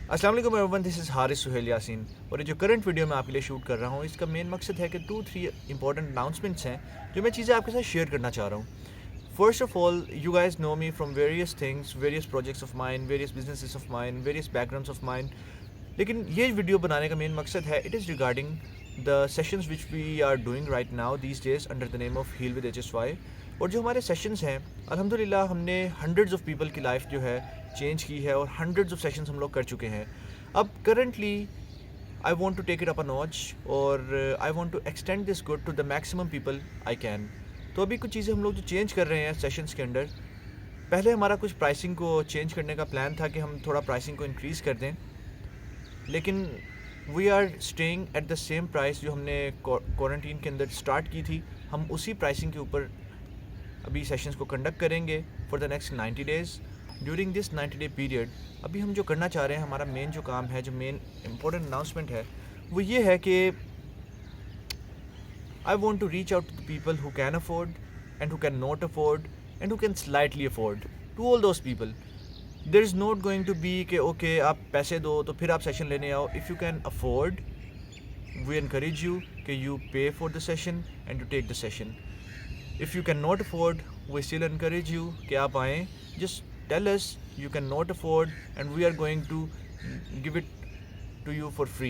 अस्सलाम वालेकुम everyone, this is Haris Suhail Yaseen. और ये जो करंट वीडियो मैं आपके लिए शूट कर रहा हूँ, इसका मेन मकसद है कि 2-3 इंपॉर्टेंट अनाउंसमेंट्स हैं जो मैं चीज़ें आपके साथ शेयर करना चाह रहा हूँ। First of all, you guys know me from various things, various projects of mine, various businesses of mine, various backgrounds of mine. लेकिन ये वीडियो बनाने का मेन मकसद है, it is regarding the sessions which we are doing right now these days under the name of heal with HSY। और जो हमारे sessions हैं, अल्हम्दुलिल्लाह हमने हंड्रेड्स ऑफ पीपल की लाइफ जो है चेंज की है और हंड्रेड्स ऑफ सेशंस हम लोग कर चुके हैं। अब currently I want to take it up a notch और I want to extend this good to the maximum people I can. तो अभी कुछ चीज़ें हम लोग जो चेंज कर रहे हैं सेशंस के अंदर, पहले हमारा कुछ प्राइसिंग को चेंज करने का प्लान था कि हम थोड़ा प्राइसिंग को इंक्रीज़ कर दें, लेकिन we are staying at the same price जो हमने क्वारंटीन के अंदर स्टार्ट की थी। हम उसी प्राइसिंग के ऊपर अभी सेशंस को कंडक्ट करेंगे for the next 90 days. During this 90 day period अभी हम जो करना चाह रहे हैं, हमारा मेन जो काम है, जो मेन इम्पोर्टेंट अनाउंसमेंट है, वो ये है कि I want to reach out to the people who can afford and who can not afford and who can slightly afford, to all those people. There is not going to be कि okay आप पैसे दो तो फिर आप session लेने आओ। If you can afford, we encourage you कि you pay for the session and to take the session. If you cannot afford, we still encourage you कि आप आएँ. Just tell us you cannot afford and we are going to give it to you for free.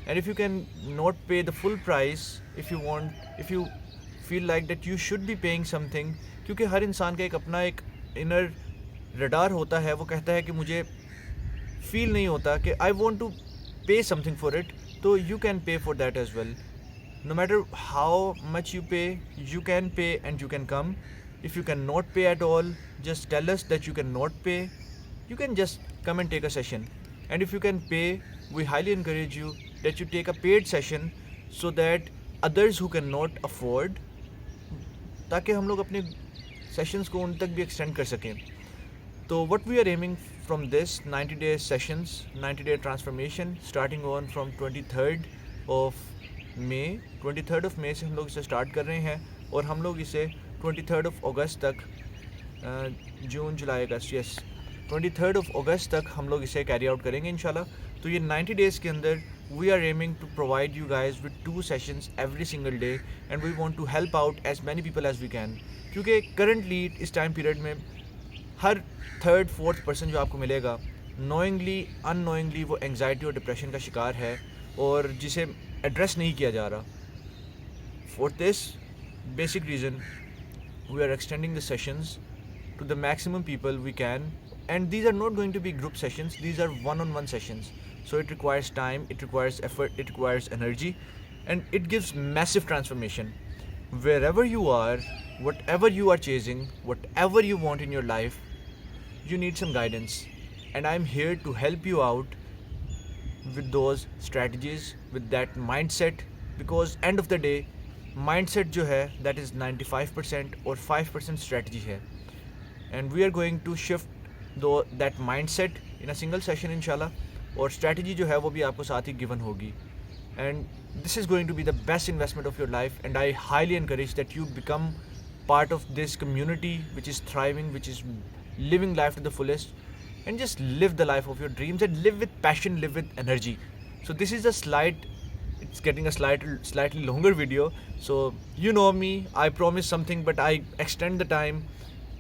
And if you can not pay the full price, if you feel like that you should be paying something, क्योंकि हर इंसान का एक अपना एक inner radar होता है, वो कहता है कि मुझे feel नहीं होता कि I want to pay something for it, तो you can pay for that as well. No matter how much you pay, you can pay and you can come. If you cannot pay at all, just tell us that you cannot pay. You can just come and take a session. And if you can pay, we highly encourage you that you take a paid session so that others who cannot afford, ताकि हम लोग अपने sessions को उन तक भी extend कर सकें. तो what we are aiming from this 90 day sessions, 90 day transformation, starting on from 23rd of May, 23rd of May से हम लोग इसे स्टार्ट कर रहे हैं और हम लोग इसे 23rd ऑफ अगस्त तक, जून जुलाई अगस्त, यस 23rd ऑफ अगस्त तक हम लोग इसे कैरी आउट करेंगे इंशाल्लाह। तो ये 90 डेज़ के अंदर we are aiming to provide you guys with 2 sessions every single day and we want to help out as many people as we can. क्योंकि करंटली इस टाइम पीरियड में हर 3rd 4th पर्सन जो आपको मिलेगा, knowingly unknowingly वो anxiety और depression का शिकार है और जिसे एड्रेस नहीं किया जा रहा। For this basic reason we are extending the sessions to the maximum people we can, and these are not going to be group sessions, these are one-on-one sessions. So it requires time, it requires effort, it requires energy, and it gives massive transformation. Wherever you are, whatever you are chasing, whatever you want in your life, you need some guidance, and I'm here to help you out with those strategies, with that mindset, because end of the day mindset जो है that is 95% और 5% strategy है, and we are going to shift that mindset in a single session inshallah, और strategy जो है वो भी आपको साथ ही given होगी, and this is going to be the best investment of your life, and I highly encourage that you become part of this community which is thriving, which is living life to the fullest, and just live the life of your dreams and live with passion, live with energy. So this is it's getting a slightly longer video, so you know me, I promise something but I extend the time.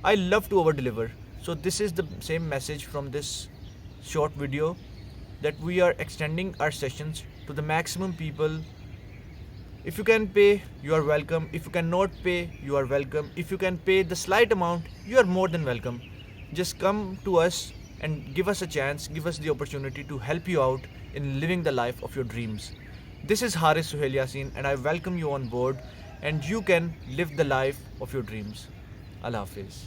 I love to over deliver, so this is the same message from this short video, that we are extending our sessions to the maximum people. If you can pay, you are welcome. If you cannot pay, you are welcome. If you can pay the slight amount, you are more than welcome. Just come to us and give us a chance, give us the opportunity to help you out in living the life of your dreams. This is Haris Suhail Yasin and I welcome you on board, and you can live the life of your dreams. Allah Hafiz.